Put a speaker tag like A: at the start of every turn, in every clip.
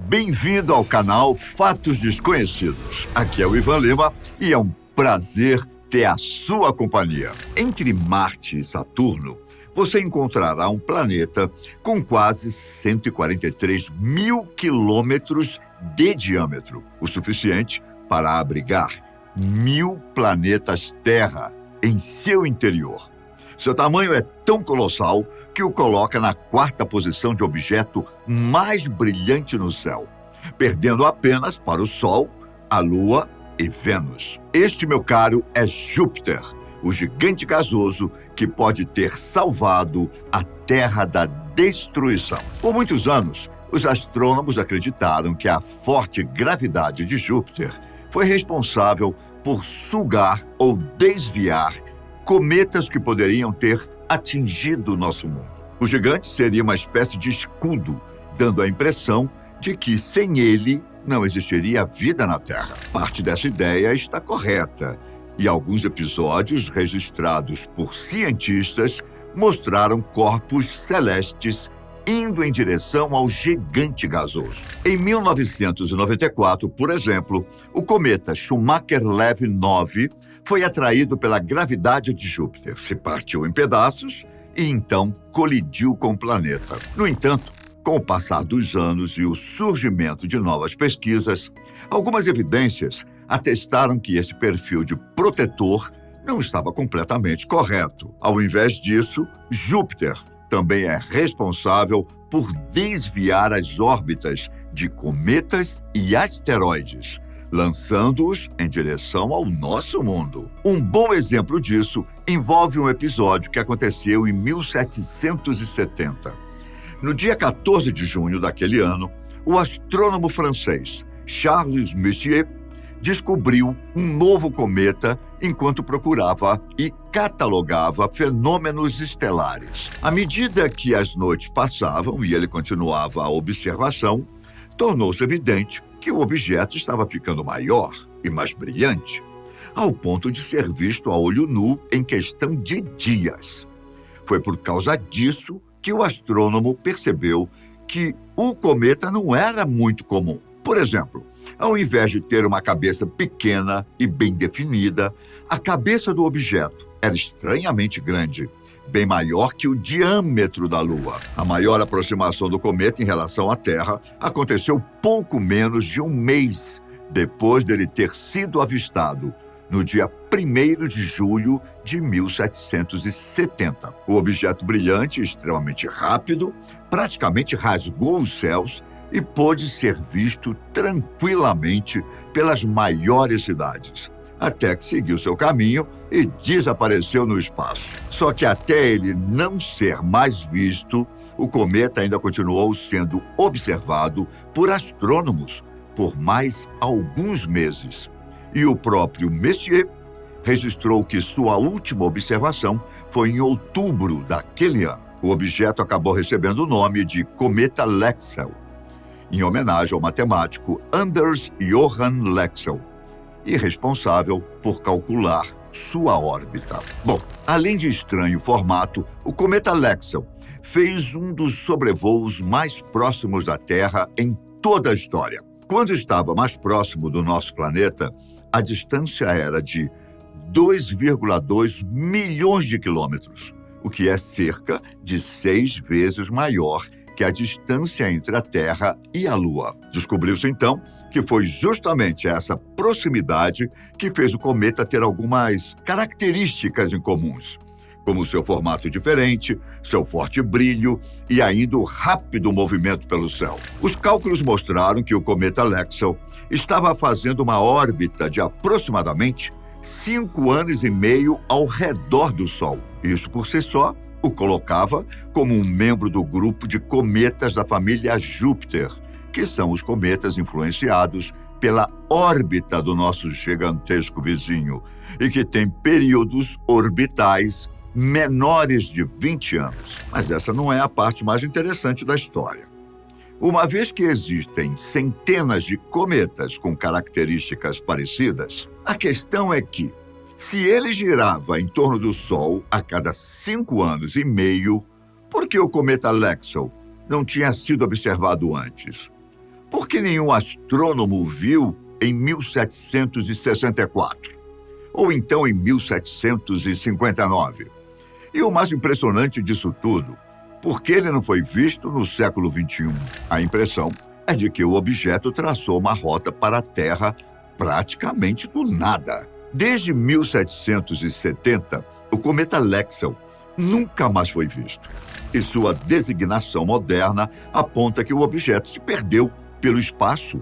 A: Bem-vindo ao canal Fatos Desconhecidos. Aqui é o Ivan Lima e é um prazer ter a sua companhia. Entre Marte e Saturno, você encontrará um planeta com quase 143 mil quilômetros de diâmetro, o suficiente para abrigar 1000 planetas Terra em seu interior. Seu tamanho é tão colossal que o coloca na 4ª posição de objeto mais brilhante no céu, perdendo apenas para o Sol, a Lua e Vênus. Este, meu caro, é Júpiter, o gigante gasoso que pode ter salvado a Terra da destruição. Por muitos anos, os astrônomos acreditaram que a forte gravidade de Júpiter foi responsável por sugar ou desviar cometas que poderiam ter atingido o nosso mundo. O gigante seria uma espécie de escudo, dando a impressão de que sem ele não existiria vida na Terra. Parte dessa ideia está correta, e alguns episódios registrados por cientistas mostraram corpos celestes indo em direção ao gigante gasoso. Em 1994, por exemplo, o cometa Schumacher-Levy 9 foi atraído pela gravidade de Júpiter, se partiu em pedaços e então colidiu com o planeta. No entanto, com o passar dos anos e o surgimento de novas pesquisas, algumas evidências atestaram que esse perfil de protetor não estava completamente correto. Ao invés disso, Júpiter também é responsável por desviar as órbitas de cometas e asteroides, lançando-os em direção ao nosso mundo. Um bom exemplo disso envolve um episódio que aconteceu em 1770. No dia 14 de junho daquele ano, o astrônomo francês Charles Messier descobriu um novo cometa enquanto procurava e catalogava fenômenos estelares. À medida que as noites passavam e ele continuava a observação, tornou-se evidente que o objeto estava ficando maior e mais brilhante, ao ponto de ser visto a olho nu em questão de dias. Foi por causa disso que o astrônomo percebeu que o cometa não era muito comum. Por exemplo, ao invés de ter uma cabeça pequena e bem definida, a cabeça do objeto era estranhamente grande, bem maior que o diâmetro da Lua. A maior aproximação do cometa em relação à Terra aconteceu pouco menos de um mês depois dele ter sido avistado, no dia 1º de julho de 1770. O objeto brilhante, extremamente rápido, praticamente rasgou os céus e pôde ser visto tranquilamente pelas maiores cidades, até que seguiu seu caminho e desapareceu no espaço. Só que até ele não ser mais visto, o cometa ainda continuou sendo observado por astrônomos por mais alguns meses. E o próprio Messier registrou que sua última observação foi em outubro daquele ano. O objeto acabou recebendo o nome de Cometa Lexell, em homenagem ao matemático Anders Johann Lexell, e responsável por calcular sua órbita. Bom, além de estranho formato, o cometa Lexell fez um dos sobrevoos mais próximos da Terra em toda a história. Quando estava mais próximo do nosso planeta, a distância era de 2,2 milhões de quilômetros, o que é cerca de 6 vezes maior que a distância entre a Terra e a Lua. Descobriu-se, então, que foi justamente essa proximidade que fez o cometa ter algumas características incomuns, como seu formato diferente, seu forte brilho e ainda o rápido movimento pelo céu. Os cálculos mostraram que o cometa Lexell estava fazendo uma órbita de aproximadamente 5 anos e meio ao redor do Sol. Isso, por si só, o colocava como um membro do grupo de cometas da família Júpiter, que são os cometas influenciados pela órbita do nosso gigantesco vizinho e que tem períodos orbitais menores de 20 anos. Mas essa não é a parte mais interessante da história. Uma vez que existem centenas de cometas com características parecidas, a questão é que, se ele girava em torno do Sol a cada 5 anos e meio, por que o cometa Lexell não tinha sido observado antes? Por que nenhum astrônomo viu em 1764? Ou então em 1759? E o mais impressionante disso tudo, por que ele não foi visto no século XXI? A impressão é de que o objeto traçou uma rota para a Terra praticamente do nada. Desde 1770, o cometa Lexell nunca mais foi visto. E sua designação moderna aponta que o objeto se perdeu pelo espaço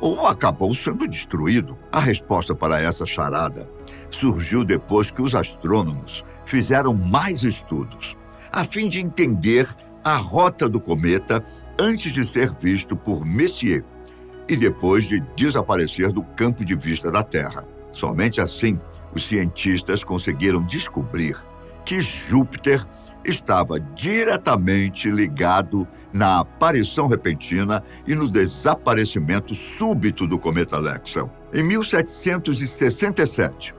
A: ou acabou sendo destruído. A resposta para essa charada surgiu depois que os astrônomos fizeram mais estudos, a fim de entender a rota do cometa antes de ser visto por Messier e depois de desaparecer do campo de vista da Terra. Somente assim, os cientistas conseguiram descobrir que Júpiter estava diretamente ligado na aparição repentina e no desaparecimento súbito do cometa Lexell. Em 1767,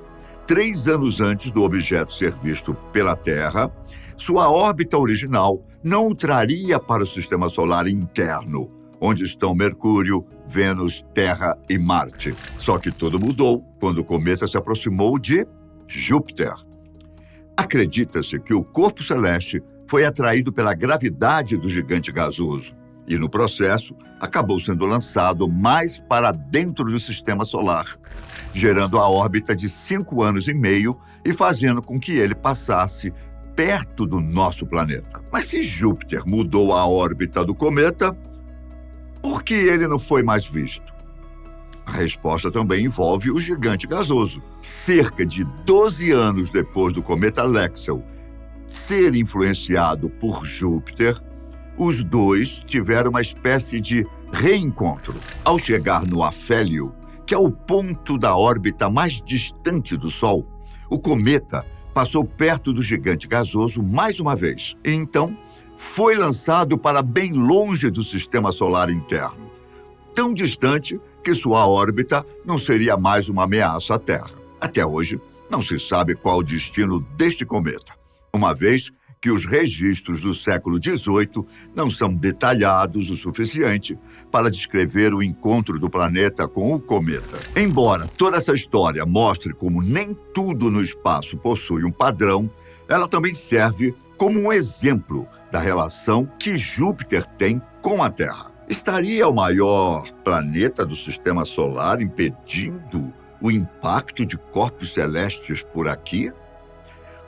A: 3 anos antes do objeto ser visto pela Terra, sua órbita original não o traria para o Sistema Solar interno, onde estão Mercúrio, Vênus, Terra e Marte. Só que tudo mudou quando o cometa se aproximou de Júpiter. Acredita-se que o corpo celeste foi atraído pela gravidade do gigante gasoso e, no processo, acabou sendo lançado mais para dentro do Sistema Solar, gerando a órbita de 5 anos e meio e fazendo com que ele passasse perto do nosso planeta. Mas se Júpiter mudou a órbita do cometa, por que ele não foi mais visto? A resposta também envolve o gigante gasoso. Cerca de 12 anos depois do cometa Lexell ser influenciado por Júpiter, os dois tiveram uma espécie de reencontro. Ao chegar no afélio, que é o ponto da órbita mais distante do Sol, o cometa passou perto do gigante gasoso mais uma vez. E então, foi lançado para bem longe do Sistema Solar interno, tão distante que sua órbita não seria mais uma ameaça à Terra. Até hoje, não se sabe qual o destino deste cometa, uma vez que os registros do século XVIII não são detalhados o suficiente para descrever o encontro do planeta com o cometa. Embora toda essa história mostre como nem tudo no espaço possui um padrão, ela também serve como um exemplo da relação que Júpiter tem com a Terra. Estaria o maior planeta do Sistema Solar impedindo o impacto de corpos celestes por aqui?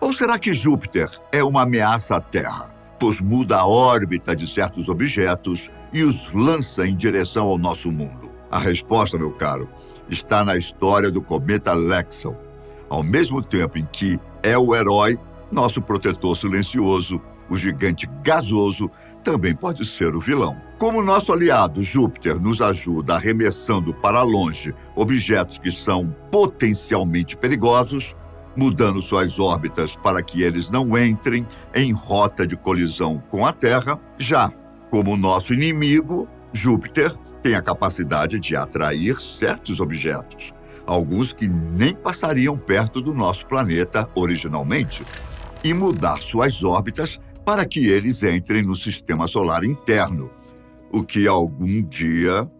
A: Ou será que Júpiter é uma ameaça à Terra, pois muda a órbita de certos objetos e os lança em direção ao nosso mundo? A resposta, meu caro, está na história do cometa Lexell. Ao mesmo tempo em que é o herói, nosso protetor silencioso, o gigante gasoso, também pode ser o vilão. Como nosso aliado Júpiter nos ajuda arremessando para longe objetos que são potencialmente perigosos, mudando suas órbitas para que eles não entrem em rota de colisão com a Terra, já como nosso inimigo, Júpiter tem a capacidade de atrair certos objetos, alguns que nem passariam perto do nosso planeta originalmente, e mudar suas órbitas para que eles entrem no Sistema Solar interno, o que algum dia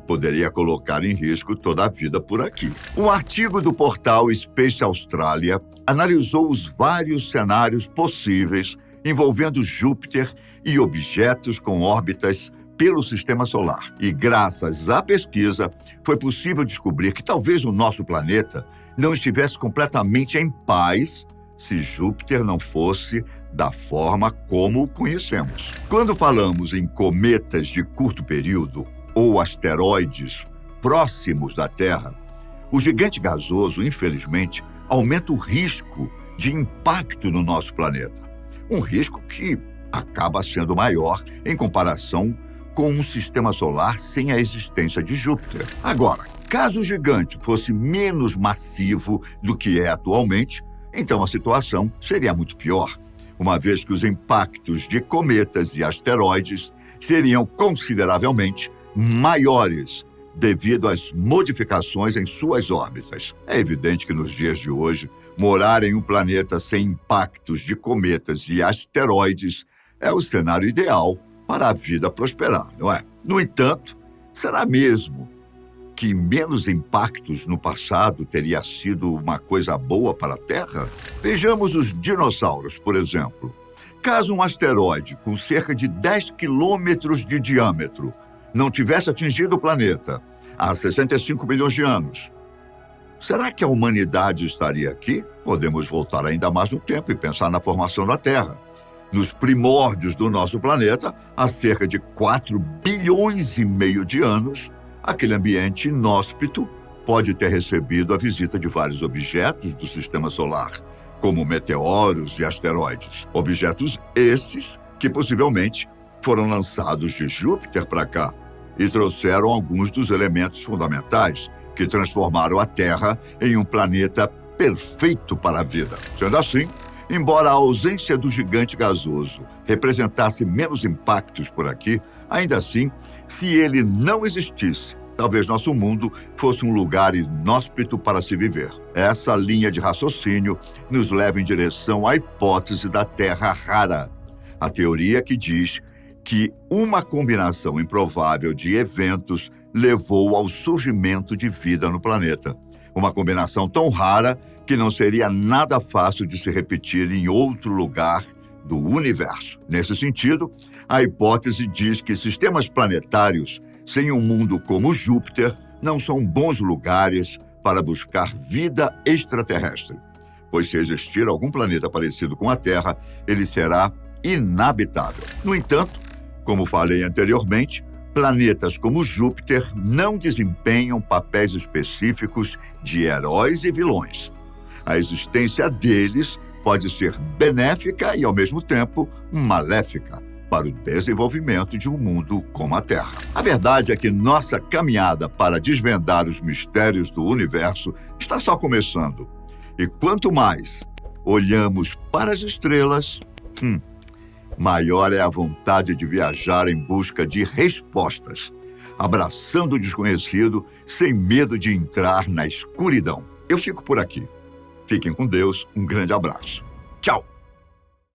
A: poderia colocar em risco toda a vida por aqui. Um artigo do portal Space Australia analisou os vários cenários possíveis envolvendo Júpiter e objetos com órbitas pelo Sistema Solar. E graças à pesquisa, foi possível descobrir que talvez o nosso planeta não estivesse completamente em paz se Júpiter não fosse da forma como o conhecemos. Quando falamos em cometas de curto período ou asteroides próximos da Terra, o gigante gasoso, infelizmente, aumenta o risco de impacto no nosso planeta. Um risco que acaba sendo maior em comparação com um sistema solar sem a existência de Júpiter. Agora, caso o gigante fosse menos massivo do que é atualmente, então a situação seria muito pior, uma vez que os impactos de cometas e asteroides seriam consideravelmente maiores devido às modificações em suas órbitas. É evidente que nos dias de hoje, morar em um planeta sem impactos de cometas e asteroides é o cenário ideal para a vida prosperar, não é? No entanto, Será mesmo que menos impactos no passado teria sido uma coisa boa para a Terra? Vejamos os dinossauros, por exemplo. Caso um asteroide com cerca de 10 quilômetros de diâmetro não tivesse atingido o planeta há 65 milhões de anos, será que a humanidade estaria aqui? Podemos voltar ainda mais no tempo e pensar na formação da Terra. Nos primórdios do nosso planeta, há cerca de 4 bilhões e meio de anos, aquele ambiente inóspito pode ter recebido a visita de vários objetos do sistema solar, como meteoros e asteroides. Objetos esses que possivelmente foram lançados de Júpiter para cá e trouxeram alguns dos elementos fundamentais que transformaram a Terra em um planeta perfeito para a vida. Sendo assim, embora a ausência do gigante gasoso representasse menos impactos por aqui, ainda assim, se ele não existisse, talvez nosso mundo fosse um lugar inóspito para se viver. Essa linha de raciocínio nos leva em direção à hipótese da Terra rara, a teoria que diz que uma combinação improvável de eventos levou ao surgimento de vida no planeta. Uma combinação tão rara que não seria nada fácil de se repetir em outro lugar do universo. Nesse sentido, a hipótese diz que sistemas planetários sem um mundo como Júpiter não são bons lugares para buscar vida extraterrestre, pois se existir algum planeta parecido com a Terra, ele será inabitável. No entanto, como falei anteriormente, planetas como Júpiter não desempenham papéis específicos de heróis e vilões. A existência deles pode ser benéfica e, ao mesmo tempo, maléfica para o desenvolvimento de um mundo como a Terra. A verdade é que nossa caminhada para desvendar os mistérios do universo está só começando. E quanto mais olhamos para as estrelas, maior é a vontade de viajar em busca de respostas, abraçando o desconhecido sem medo de entrar na escuridão. Eu fico por aqui. Fiquem com Deus, um grande abraço. Tchau!